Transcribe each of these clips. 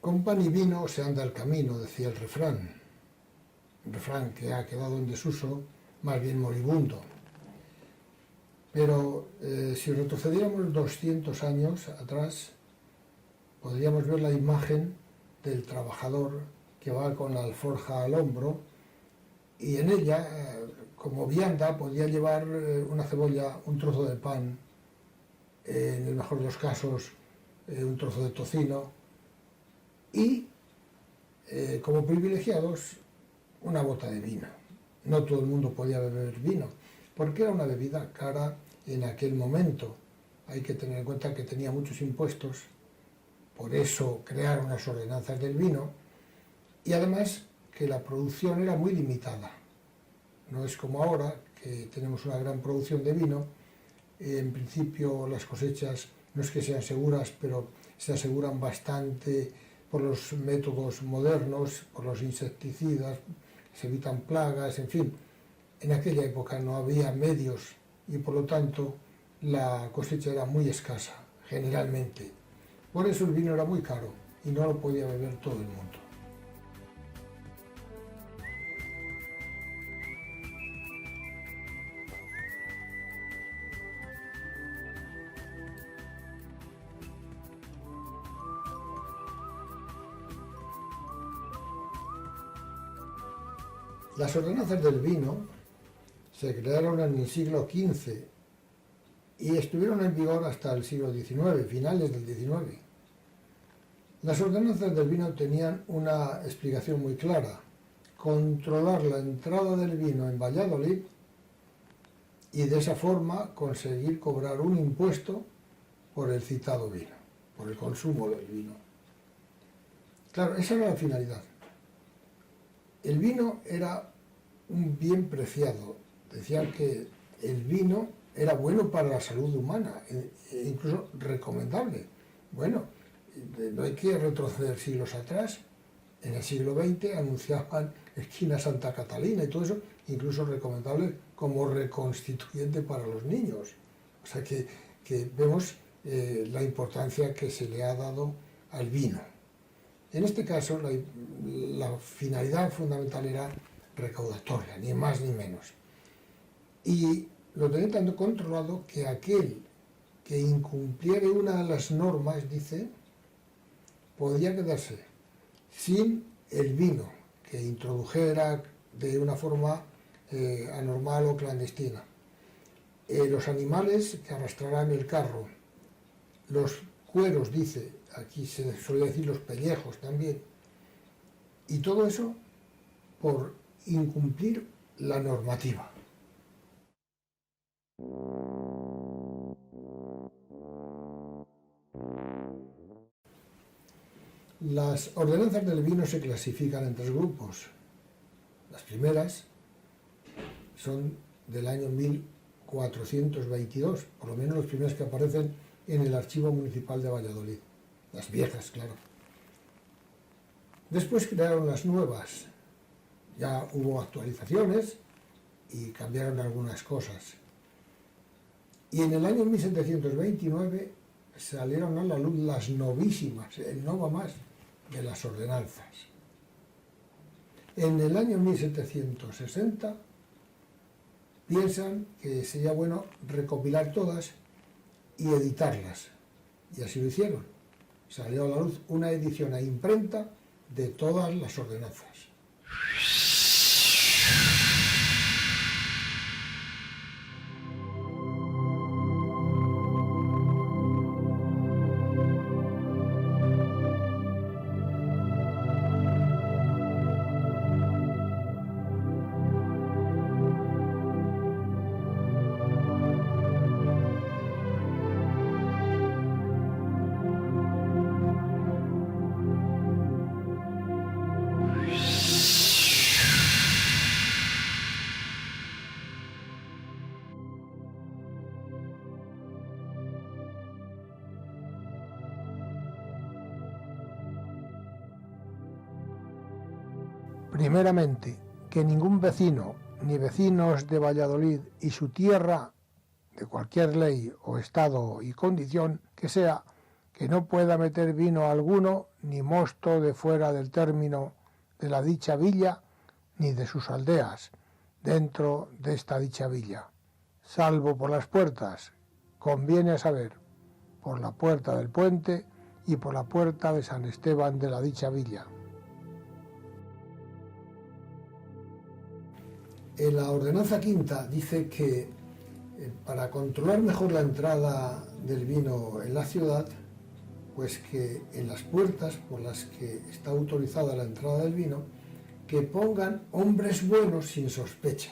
Con pan y vino se anda el camino, decía el refrán. Un refrán que ha quedado en desuso, más bien moribundo. Pero si retrocediéramos 200 años atrás, podríamos ver la imagen del trabajador que va con la alforja al hombro y en ella, como vianda, podía llevar una cebolla, un trozo de pan, en el mejor de los casos, un trozo de tocino y, como privilegiados, una bota de vino. No todo el mundo podía beber vino, porque era una bebida cara en aquel momento. Hay que tener en cuenta que tenía muchos impuestos, por eso crearon las ordenanzas del vino, y además que la producción era muy limitada. No es como ahora, que tenemos una gran producción de vino. En principio las cosechas no es que sean seguras, pero se aseguran bastante por los métodos modernos, por los insecticidas, se evitan plagas, en fin. En aquella época no había medios y por lo tanto la cosecha era muy escasa, generalmente. Por eso el vino era muy caro y no lo podía beber todo el mundo. Las ordenanzas del vino se crearon en el siglo XV y estuvieron en vigor hasta el siglo XIX, finales del XIX. Las ordenanzas del vino tenían una explicación muy clara: controlar la entrada del vino en Valladolid y de esa forma conseguir cobrar un impuesto por el citado vino, por el consumo del vino. Claro, esa era la finalidad. El vino era un bien preciado. Decían que el vino era bueno para la salud humana, e incluso recomendable. Bueno, no hay que retroceder siglos atrás. En el siglo XX anunciaban esquina Santa Catalina y todo eso, incluso recomendable como reconstituyente para los niños. O sea que vemos la importancia que se le ha dado al vino. En este caso, la finalidad fundamental era recaudatoria, ni más ni menos. Y lo tenía tanto controlado que aquel que incumpliera una de las normas, dice, podía quedarse sin el vino que introdujera de una forma anormal o clandestina, los animales que arrastrarán el carro, los cueros, dice, aquí se suele decir los pellejos también, y todo eso por incumplir la normativa. Las ordenanzas del vino se clasifican en 3 grupos. Las primeras son del año 1422, por lo menos las primeras que aparecen en el Archivo Municipal de Valladolid. Las viejas, claro. Después crearon las nuevas. Ya hubo actualizaciones y cambiaron algunas cosas. Y en el año 1729 salieron a la luz las novísimas, el no va más, de las ordenanzas. En el año 1760 piensan que sería bueno recopilar todas y editarlas. Y así lo hicieron. Salió a la luz una edición a imprenta de todas las ordenanzas. Primeramente, que ningún vecino, ni vecinos de Valladolid y su tierra, de cualquier ley o estado y condición que sea, que no pueda meter vino alguno ni mosto de fuera del término de la dicha villa ni de sus aldeas dentro de esta dicha villa, salvo por las puertas, conviene a saber, por la puerta del puente y por la puerta de San Esteban de la dicha villa. En la ordenanza quinta dice que para controlar mejor la entrada del vino en la ciudad, pues que en las puertas por las que está autorizada la entrada del vino, que pongan hombres buenos sin sospecha.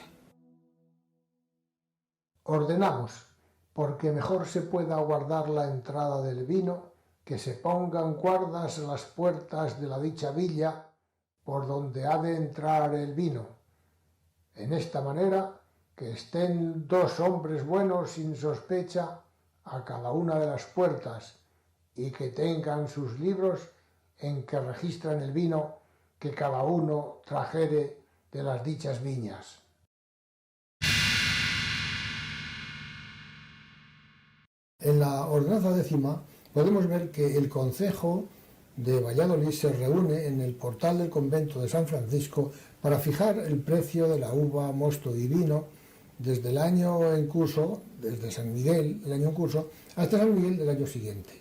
Ordenamos, porque mejor se pueda guardar la entrada del vino, que se pongan guardas en las puertas de la dicha villa por donde ha de entrar el vino. En esta manera, que estén 2 hombres buenos sin sospecha a cada una de las puertas y que tengan sus libros en que registran el vino que cada uno trajere de las dichas viñas. En la ordenanza décima podemos ver que el concejo de Valladolid se reúne en el portal del convento de San Francisco para fijar el precio de la uva, mosto y vino desde el año en curso, desde San Miguel el año en curso, hasta San Miguel del año siguiente.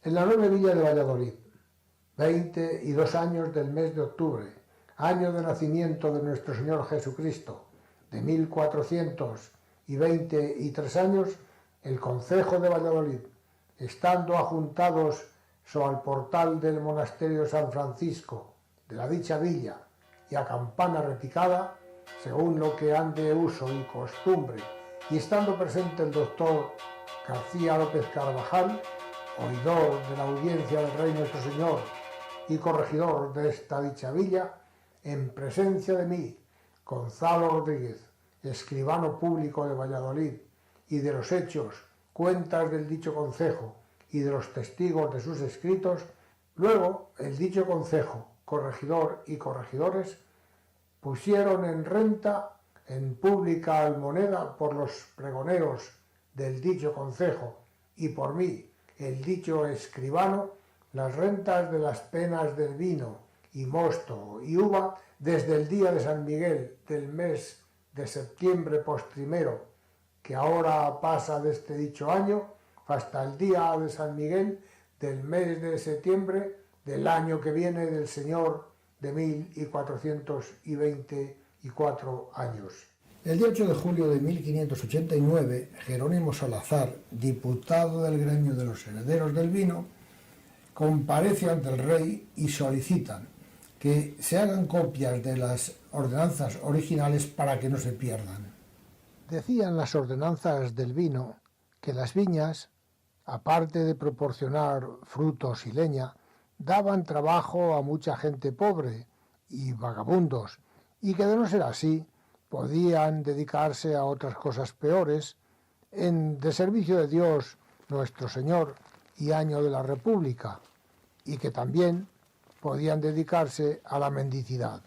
En la 9 villa de Valladolid, 22 años del mes de octubre, año de nacimiento de nuestro Señor Jesucristo, de 1423 años, el concejo de Valladolid, estando ajuntados so al portal del monasterio San Francisco de la dicha villa y a campana repicada, según lo que han de uso y costumbre, y estando presente el doctor García López Carvajal, oidor de la audiencia del Rey nuestro Señor y corregidor de esta dicha villa, en presencia de mí, Gonzalo Rodríguez, escribano público de Valladolid, y de los hechos, cuentas del dicho concejo y de los testigos de sus escritos, luego el dicho concejo, corregidor y corregidores, pusieron en renta en pública almoneda por los pregoneros del dicho concejo y por mí, el dicho escribano, las rentas de las penas del vino y mosto y uva desde el día de San Miguel del mes de septiembre postrimero, que ahora pasa de este dicho año, hasta el día de San Miguel del mes de septiembre del año que viene del Señor de 1424 años. El día 8 de julio de 1589, Jerónimo Salazar, diputado del gremio de los herederos del vino, comparece ante el rey y solicitan que se hagan copias de las ordenanzas originales para que no se pierdan. Decían las ordenanzas del vino que las viñas, aparte de proporcionar frutos y leña, daban trabajo a mucha gente pobre y vagabundos, y que de no ser así, podían dedicarse a otras cosas peores en de servicio de Dios nuestro Señor y año de la República, y que también podían dedicarse a la mendicidad.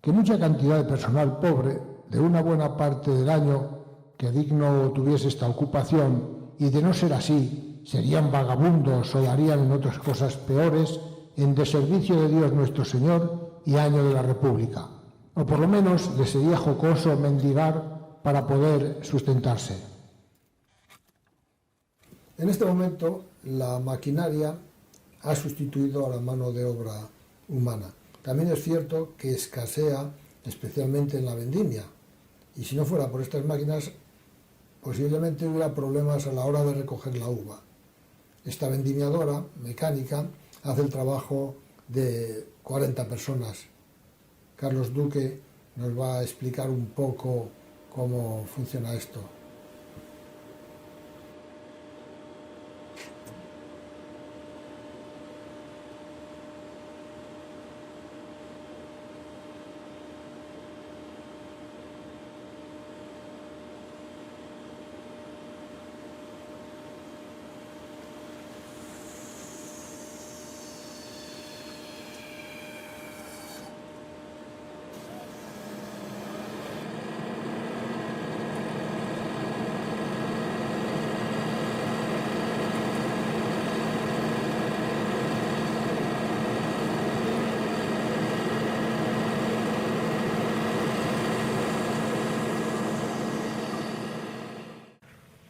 Que mucha cantidad de personal pobre, de una buena parte del año, que digno tuviese esta ocupación, y de no ser así, serían vagabundos o darían en otras cosas peores, en deservicio de Dios nuestro Señor y año de la República. O por lo menos les sería jocoso mendigar para poder sustentarse. En este momento, la maquinaria ha sustituido a la mano de obra humana. También es cierto que escasea especialmente en la vendimia, y si no fuera por estas máquinas, posiblemente hubiera problemas a la hora de recoger la uva. Esta vendimiadora mecánica hace el trabajo de 40 personas. Carlos Duque nos va a explicar un poco cómo funciona esto.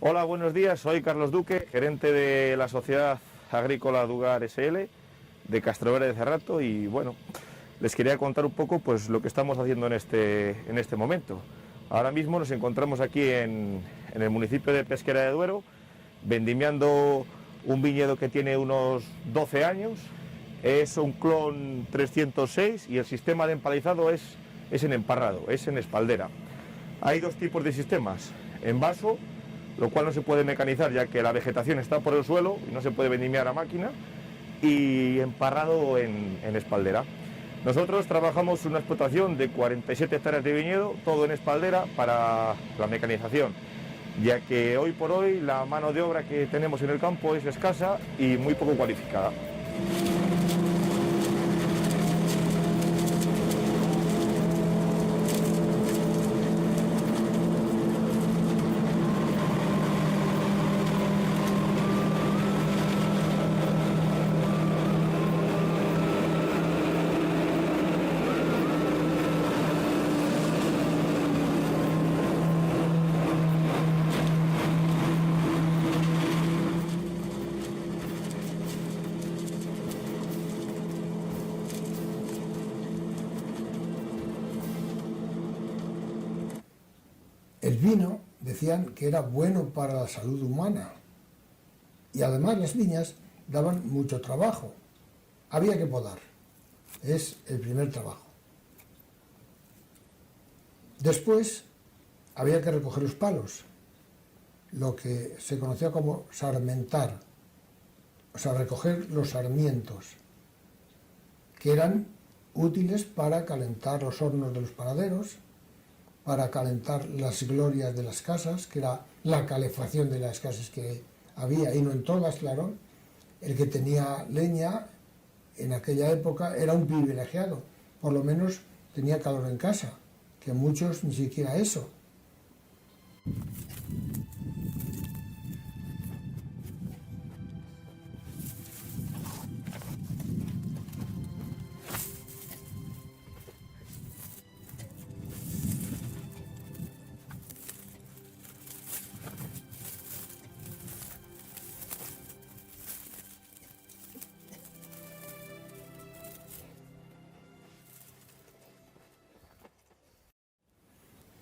Hola, buenos días, soy Carlos Duque, gerente de la Sociedad Agrícola Dugar SL de Castroverde de Cerrato y bueno, les quería contar un poco pues lo que estamos haciendo en este momento. Ahora mismo nos encontramos aquí en el municipio de Pesquera de Duero, vendimiando un viñedo que tiene unos 12 años, es un clon 306 y el sistema de empalizado es en emparrado, es en espaldera. Hay dos tipos de sistemas, en vaso, lo cual no se puede mecanizar ya que la vegetación está por el suelo y no se puede vendimiar a máquina, y emparrado en espaldera. Nosotros trabajamos una explotación de 47 hectáreas de viñedo, todo en espaldera para la mecanización, ya que hoy por hoy la mano de obra que tenemos en el campo es escasa y muy poco cualificada. El vino decían que era bueno para la salud humana y además las viñas daban mucho trabajo. Había que podar, es el primer trabajo. Después había que recoger los palos, lo que se conocía como sarmentar, o sea, recoger los sarmientos, que eran útiles para calentar los hornos de los panaderos, para calentar las glorias de las casas, que era la calefacción de las casas que había, y no en todas, claro. El que tenía leña en aquella época era un privilegiado, por lo menos tenía calor en casa, que muchos ni siquiera eso.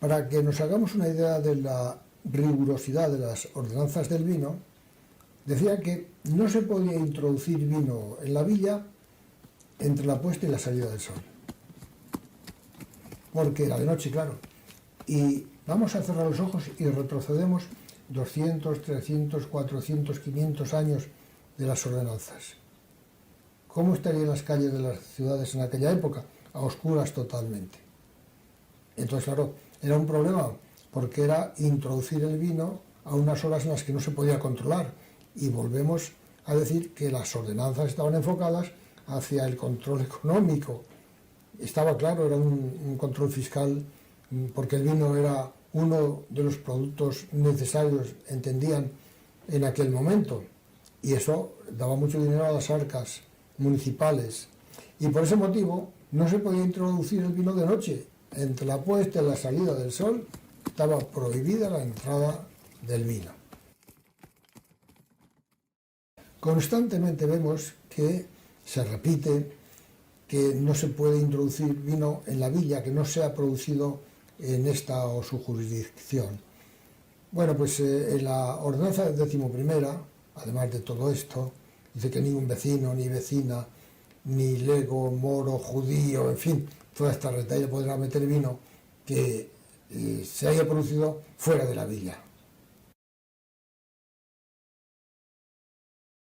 Para que nos hagamos una idea de la rigurosidad de las ordenanzas del vino, decía que no se podía introducir vino en la villa entre la puesta y la salida del sol, porque era de noche, claro. Y vamos a cerrar los ojos y retrocedemos 200, 300, 400, 500 años de las ordenanzas. ¿Cómo estarían las calles de las ciudades en aquella época? A oscuras totalmente. Entonces, claro, era un problema, porque era introducir el vino a unas horas en las que no se podía controlar. Y volvemos a decir que las ordenanzas estaban enfocadas hacia el control económico. Estaba claro, era un control fiscal, porque el vino era uno de los productos necesarios, entendían, en aquel momento. Y eso daba mucho dinero a las arcas municipales. Y por ese motivo no se podía introducir el vino de noche. Entre la puesta y la salida del sol estaba prohibida la entrada del vino. Constantemente vemos que se repite que no se puede introducir vino en la villa que no sea producido en esta o su jurisdicción. Bueno, pues en la ordenanza 11ª, además de todo esto, dice que ningún vecino ni vecina, ni lego, moro, judío, en fin, toda esta retahíla podrá meter vino que se haya producido fuera de la villa.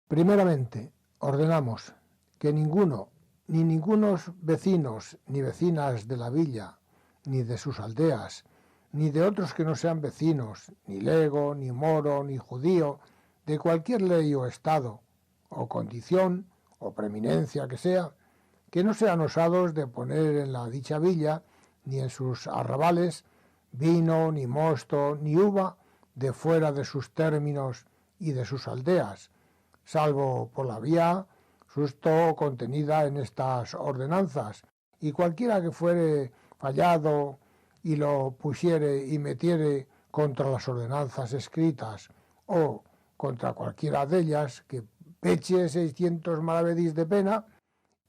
Primeramente, ordenamos que ni ningunos vecinos ni vecinas de la villa, ni de sus aldeas, ni de otros que no sean vecinos, ni lego, ni moro, ni judío, de cualquier ley o estado, o condición, o preeminencia que no sean osados de poner en la dicha villa, ni en sus arrabales, vino, ni mosto, ni uva, de fuera de sus términos y de sus aldeas, salvo por la vía susto contenida en estas ordenanzas, y cualquiera que fuere fallado y lo pusiere y metiere contra las ordenanzas escritas o contra cualquiera de ellas que peche 600 maravedís de pena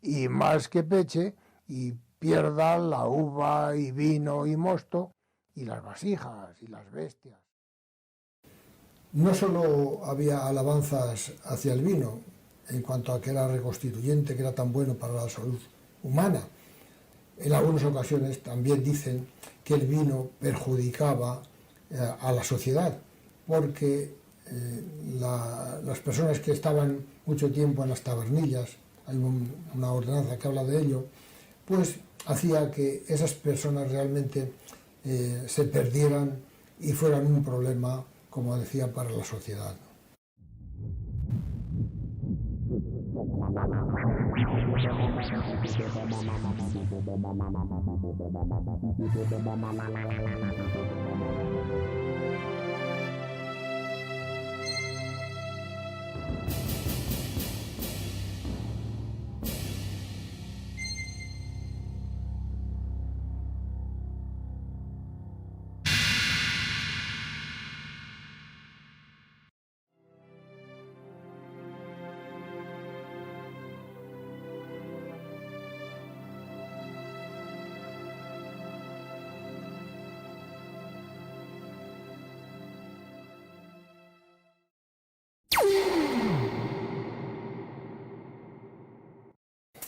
y más que peche y pierda la uva y vino y mosto y las vasijas y las bestias. No solo había alabanzas hacia el vino en cuanto a que era reconstituyente, que era tan bueno para la salud humana. En algunas ocasiones también dicen que el vino perjudicaba a la sociedad, porque las personas que estaban mucho tiempo en las tabernillas, hay una ordenanza que habla de ello, pues hacía que esas personas realmente se perdieran y fueran un problema, como decía, para la sociedad.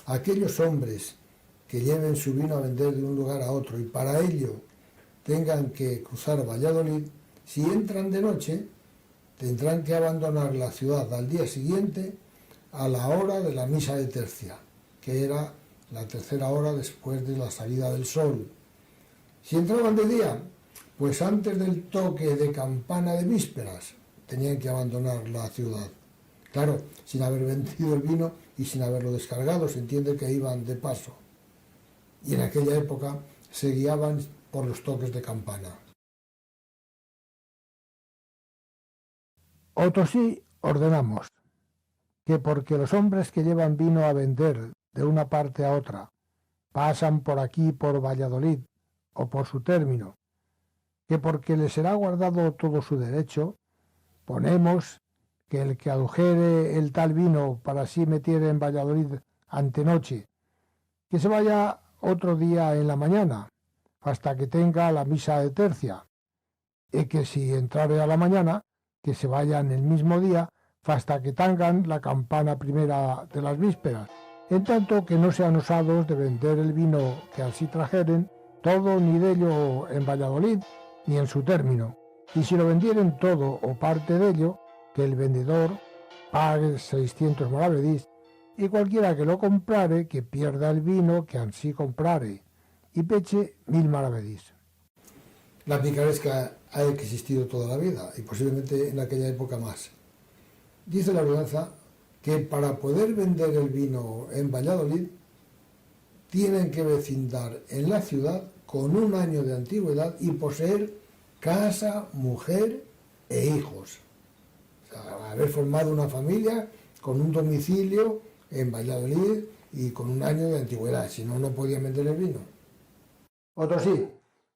Aquellos hombres que lleven su vino a vender de un lugar a otro y para ello tengan que cruzar Valladolid, si entran de noche, tendrán que abandonar la ciudad al día siguiente a la hora de la misa de tercia, que era la tercera hora después de la salida del sol. Si entraban de día, pues antes del toque de campana de vísperas, tenían que abandonar la ciudad. Claro, sin haber vendido el vino y sin haberlo descargado, se entiende que iban de paso. Y en aquella época se guiaban por los toques de campana. Otro sí ordenamos que porque los hombres que llevan vino a vender de una parte a otra pasan por aquí, por Valladolid, o por su término, que porque les será guardado todo su derecho, ponemos que el que adujere el tal vino para sí metiere en Valladolid antenoche, que se vaya otro día en la mañana, hasta que tenga la misa de tercia, y que si entrare a la mañana, que se vayan el mismo día, hasta que tengan la campana primera de las vísperas, en tanto que no sean osados de vender el vino que así trajeren, todo ni de ello en Valladolid, ni en su término, y si lo vendieren todo o parte de ello, que el vendedor pague 600 maravedís, y cualquiera que lo comprare, que pierda el vino que ansí comprare, y peche 1000 maravedís. La picaresca ha existido toda la vida, y posiblemente en aquella época más. Dice la ordenanza que para poder vender el vino en Valladolid, tienen que vecindar en la ciudad con 1 año de antigüedad y poseer casa, mujer e hijos. Haber formado una familia con un domicilio en Valladolid y con 1 año de antigüedad, si no, no podían vender el vino. Otro sí,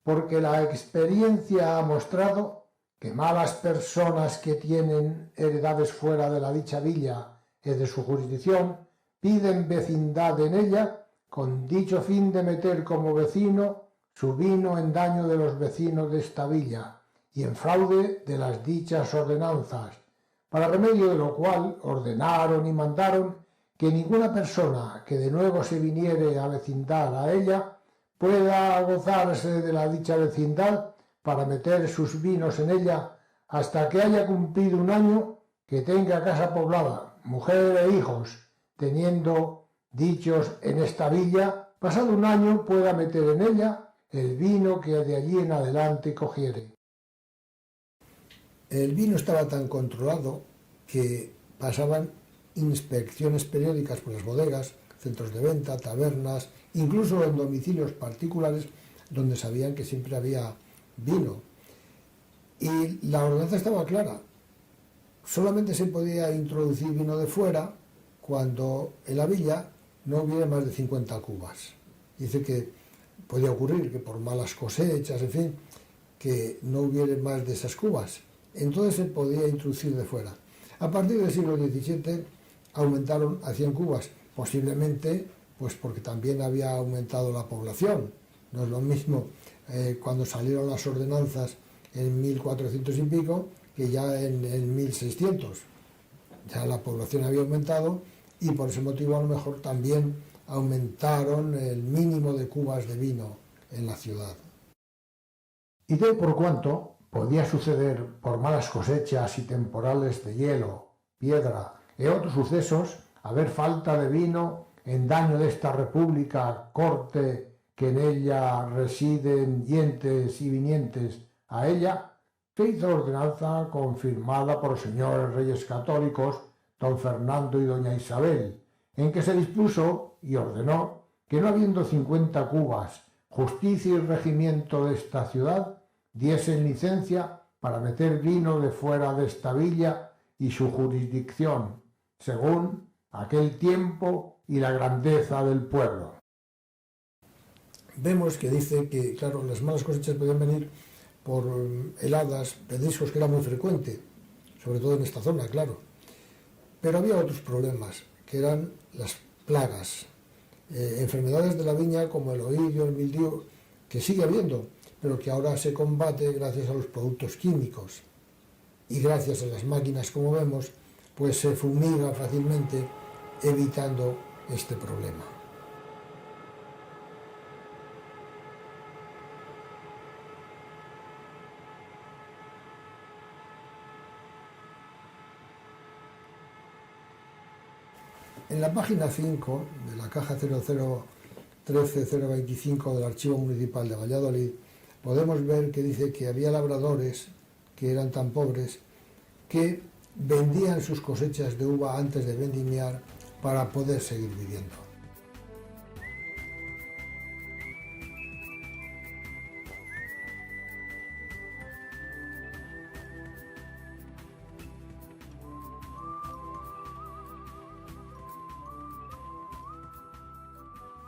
porque la experiencia ha mostrado que malas personas que tienen heredades fuera de la dicha villa y de su jurisdicción piden vecindad en ella con dicho fin de meter como vecino su vino en daño de los vecinos de esta villa y en fraude de las dichas ordenanzas, para remedio de lo cual ordenaron y mandaron que ninguna persona que de nuevo se viniere a vecindar a ella pueda gozarse de la dicha vecindad para meter sus vinos en ella hasta que haya cumplido 1 año, que tenga casa poblada, mujer e hijos, teniendo dichos en esta villa, pasado 1 año pueda meter en ella el vino que de allí en adelante cogiere. El vino estaba tan controlado que pasaban inspecciones periódicas por las bodegas, centros de venta, tabernas, incluso en domicilios particulares donde sabían que siempre había vino. Y la ordenanza estaba clara. Solamente se podía introducir vino de fuera cuando en la villa no hubiera más de 50 cubas. Dice que podía ocurrir que por malas cosechas, en fin, que no hubiera más de esas cubas entonces se podía introducir de fuera. A partir del siglo XVII aumentaron a 100 cubas, posiblemente pues porque también había aumentado la población. No es lo mismo cuando salieron las ordenanzas en 1400 y pico que ya en 1600. Ya la población había aumentado y por ese motivo a lo mejor también aumentaron el mínimo de cubas de vino en la ciudad. Y de por cuanto podía suceder por malas cosechas y temporales de hielo, piedra e otros sucesos, haber falta de vino en daño de esta república, corte que en ella residen yentes y vinientes a ella, se hizo ordenanza confirmada por los señores reyes católicos, don Fernando y doña Isabel, en que se dispuso y ordenó que no habiendo 50 cubas, justicia y regimiento de esta ciudad, diesen licencia para meter vino de fuera de esta villa y su jurisdicción, según aquel tiempo y la grandeza del pueblo. Vemos que dice que, claro, las malas cosechas podían venir por heladas, pedriscos, que era muy frecuente, sobre todo en esta zona, claro. Pero había otros problemas, que eran las plagas, enfermedades de la viña como el oídio, el mildiu, que sigue habiendo, pero que ahora se combate gracias a los productos químicos. Y gracias a las máquinas, como vemos, pues se fumiga fácilmente, evitando este problema. En la página 5 de la caja 0013-025 del Archivo Municipal de Valladolid podemos ver que dice que había labradores que eran tan pobres que vendían sus cosechas de uva antes de vendimiar para poder seguir viviendo.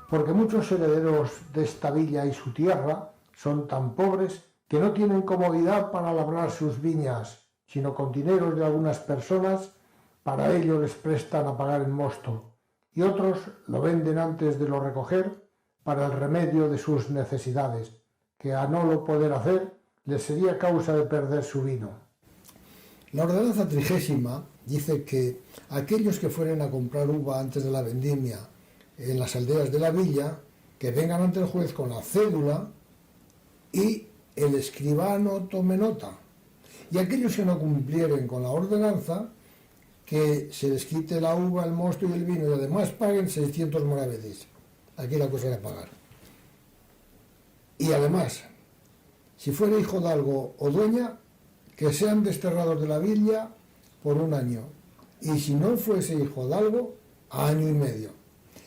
Porque muchos herederos de esta villa y su tierra son tan pobres que no tienen comodidad para labrar sus viñas, sino con dineros de algunas personas, para ello les prestan a pagar el mosto, y otros lo venden antes de lo recoger para el remedio de sus necesidades, que a no lo poder hacer les sería causa de perder su vino. La ordenanza 30 dice que aquellos que fueren a comprar uva antes de la vendimia en las aldeas de la villa, que vengan ante el juez con la cédula y el escribano tome nota. Y aquellos que no cumplieren con la ordenanza, que se les quite la uva, el mosto y el vino y además paguen 600 moravedís. Aquí la cosa era pagar. Y además, si fuera hijo de algo o dueña, que sean desterrados de la villa por 1 año. Y si no fuese hijo de algo, a 1 año y medio.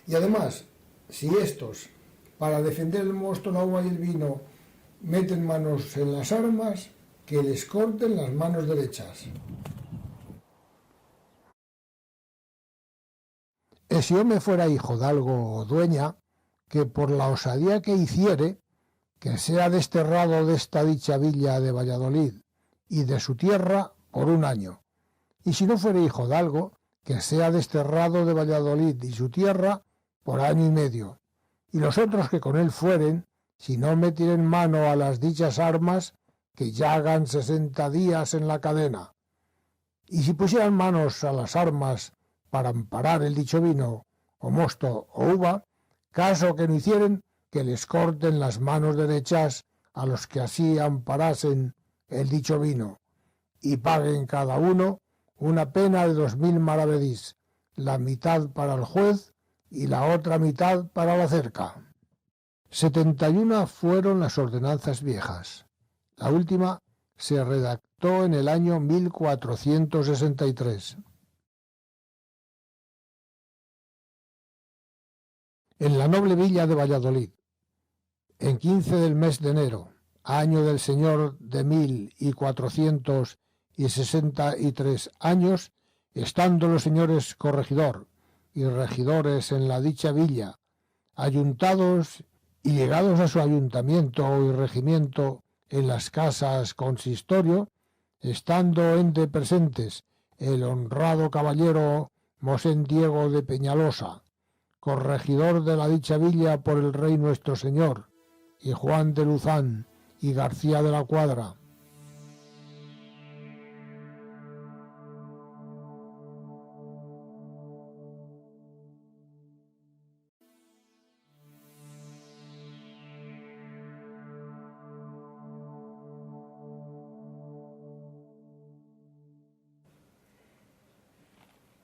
Y además, si estos, para defender el mosto, la uva y el vino, meten manos en las armas, que les corten las manos derechas. E si yo me fuera hijo de algo o dueña, que por la osadía que hiciere, que sea desterrado de esta dicha villa de Valladolid y de su tierra por 1 año. Y si no fuera hijo de algo, que sea desterrado de Valladolid y su tierra por 1 año y medio. Y los otros que con él fueren, si no metieren mano a las dichas armas, que ya hagan 60 días en la cadena. Y si pusieran manos a las armas para amparar el dicho vino, o mosto o uva, caso que no hicieren, que les corten las manos derechas a los que así amparasen el dicho vino, y paguen cada uno una pena de 2000 maravedís, la mitad para el juez y la otra mitad para la cerca. 71 fueron las ordenanzas viejas. La última se redactó en el año 1463. En la noble villa de Valladolid, en 15 del mes de enero, año del señor de 1463 años, estando los señores corregidor y regidores en la dicha villa, ayuntados y llegados a su ayuntamiento y regimiento en las casas consistorio, estando ente presentes el honrado caballero Mosén Diego de Peñalosa, corregidor de la dicha villa por el rey nuestro señor, y Juan de Luzán y García de la Cuadra.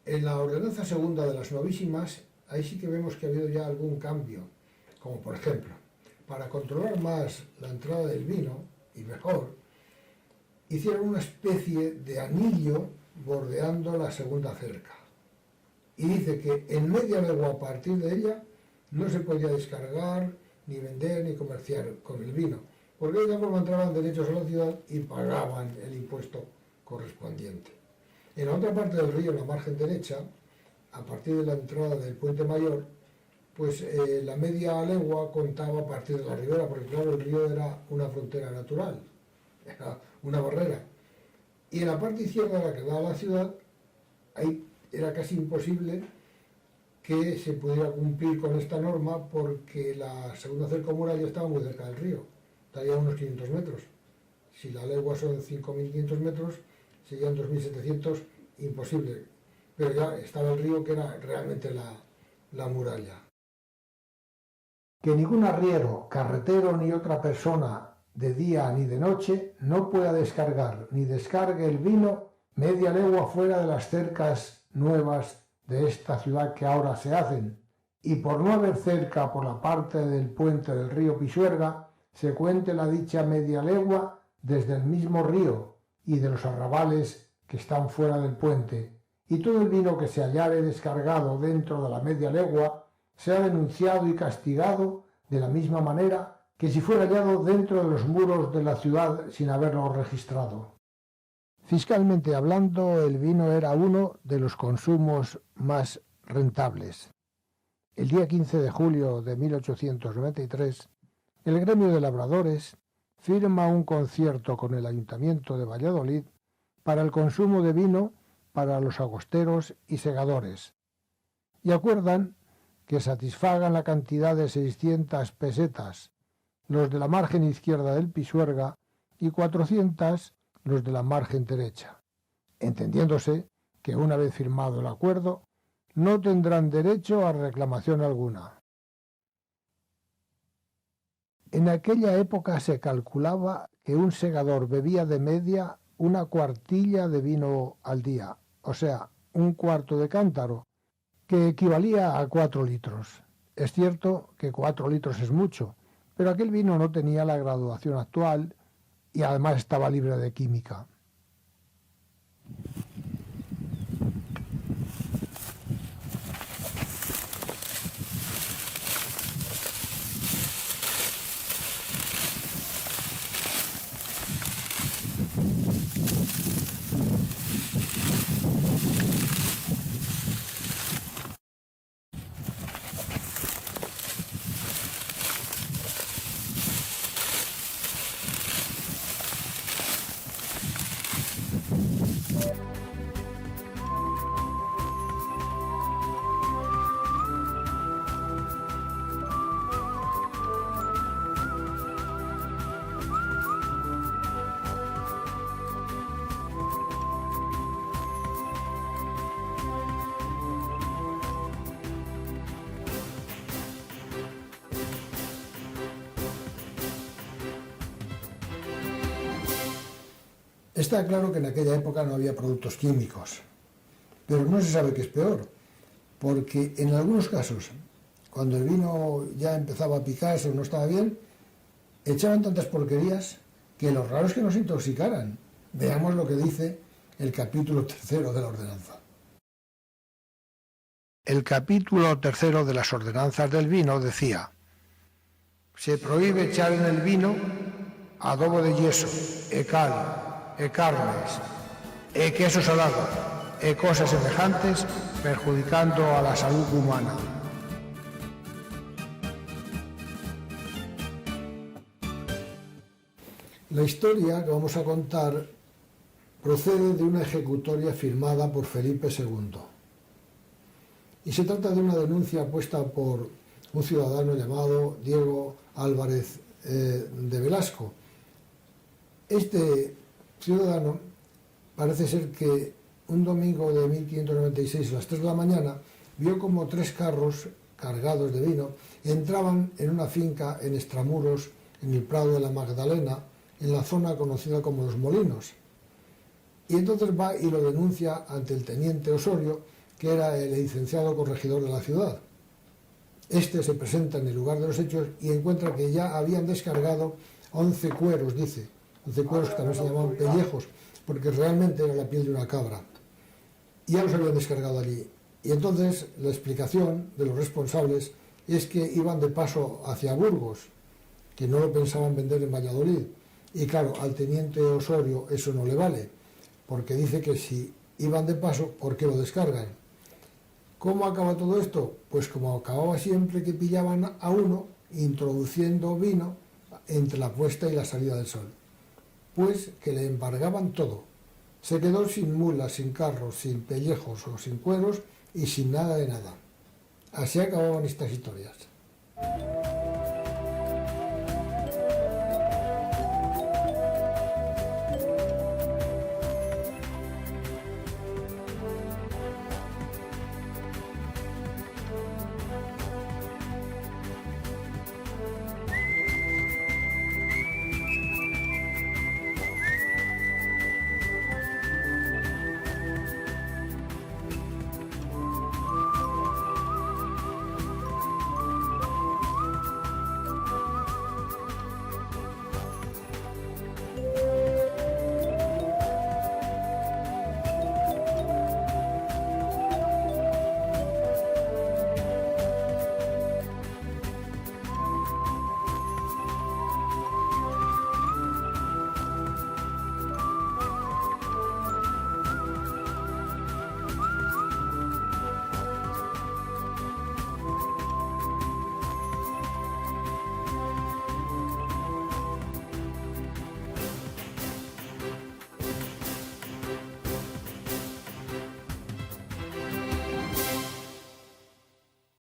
En la ordenanza segunda de las novísimas, ahí sí que vemos que ha habido ya algún cambio, como por ejemplo, para controlar más la entrada del vino, y mejor, hicieron una especie de anillo bordeando la segunda cerca. Y dice que en media legua a partir de ella no se podía descargar, ni vender, ni comerciar con el vino, porque de esta forma entraban derechos a la ciudad y pagaban el impuesto correspondiente. En la otra parte del río, en la margen derecha, a partir de la entrada del Puente Mayor, pues la media legua contaba a partir de la ribera, porque claro, el río era una frontera natural, era una barrera. Y en la parte izquierda, la que da a la ciudad, ahí era casi imposible que se pudiera cumplir con esta norma porque la segunda cerca muralla estaba muy cerca del río, estaría a unos 500 metros. Si la legua son 5.500 metros, serían 2.700, imposible. Pero ya estaba el río, que era realmente la muralla. Que ningún arriero, carretero ni otra persona de día ni de noche no pueda descargar ni descargue el vino media legua fuera de las cercas nuevas de esta ciudad que ahora se hacen, y por no haber cerca por la parte del puente del río Pisuerga, se cuente la dicha media legua desde el mismo río y de los arrabales que están fuera del puente, y todo el vino que se hallare descargado dentro de la media legua sea denunciado y castigado de la misma manera que si fuera hallado dentro de los muros de la ciudad sin haberlo registrado. Fiscalmente hablando, el vino era uno de los consumos más rentables. El día 15 de julio de 1893, el gremio de labradores firma un concierto con el Ayuntamiento de Valladolid para el consumo de vino para los agosteros y segadores, y acuerdan que satisfagan la cantidad de 600 pesetas los de la margen izquierda del Pisuerga y 400 los de la margen derecha, entendiéndose que una vez firmado el acuerdo no tendrán derecho a reclamación alguna. En aquella época se calculaba que un segador bebía de media una cuartilla de vino al día, o sea, un cuarto de cántaro, que equivalía a 4 litros. Es cierto que 4 litros es mucho, pero aquel vino no tenía la graduación actual y además estaba libre de química. Está claro que en aquella época no había productos químicos, pero no se sabe qué es peor, porque en algunos casos, cuando el vino ya empezaba a picarse o no estaba bien, echaban tantas porquerías que lo raro es que no se intoxicaran. Veamos lo que dice el capítulo 3 de la ordenanza. El capítulo 3 de las ordenanzas del vino decía: se prohíbe echar en el vino adobo de yeso, cal, carnes, queso salado, cosas semejantes, perjudicando a la salud humana. La historia que vamos a contar procede de una ejecutoria firmada por Felipe II. Y se trata de una denuncia puesta por un ciudadano llamado Diego Álvarez de Velasco. Este ciudadano parece ser que un domingo de 1596 a las 3 de la mañana vio como 3 carros cargados de vino entraban en una finca en Extramuros, en el Prado de la Magdalena, en la zona conocida como Los Molinos. Y entonces va y lo denuncia ante el teniente Osorio, que era el licenciado corregidor de la ciudad. Este se presenta en el lugar de los hechos y encuentra que ya habían descargado 11 cueros, dice. 11 cueros que también se llamaban pellejos, porque realmente era la piel de una cabra. Y ya los habían descargado allí. Y entonces la explicación de los responsables es que iban de paso hacia Burgos, que no lo pensaban vender en Valladolid. Y claro, al teniente Osorio eso no le vale, porque dice que si iban de paso, ¿por qué lo descargan? ¿Cómo acaba todo esto? Pues como acababa siempre, que pillaban a uno introduciendo vino entre la puesta y la salida del sol. Pues que le embargaban todo. Se quedó sin mulas, sin carros, sin pellejos o sin cueros y sin nada de nada. Así acababan estas historias.